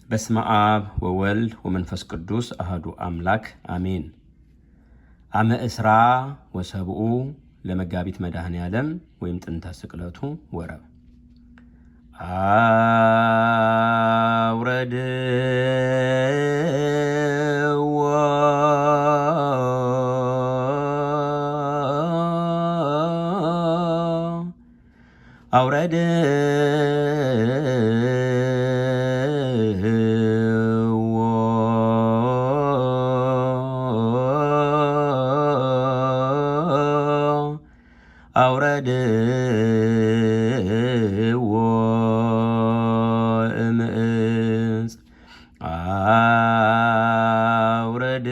በስመ አብ ወወልድ ወመንፈስ ቅዱስ አሐዱ አምላክ አሜን። አመ እስራ ወሰብኡ ለመጋቢት መድኃኔ ዓለም ወይም ጥንተ ስቅለቱ ወረብ አውረድ አውረድ አውረድ እምዕፅ አውረድ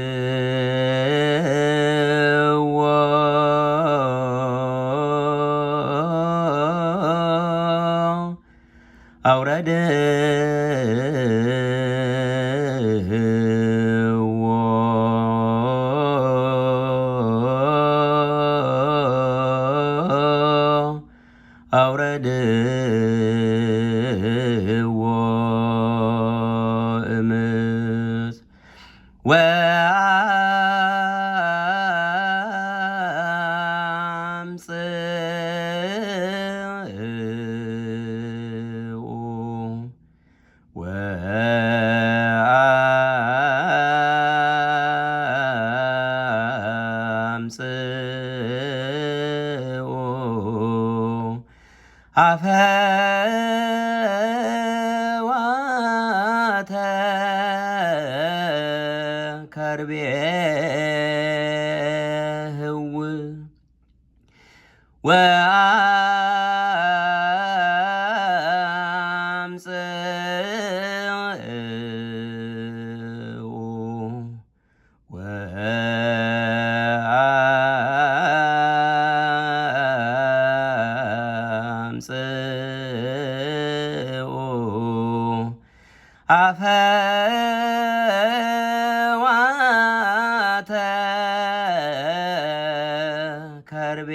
አውረድ አውረድ እምዕፅ ወአምጽኡ አፈዋተ ከርቤህው አፈዋተ ከርቤ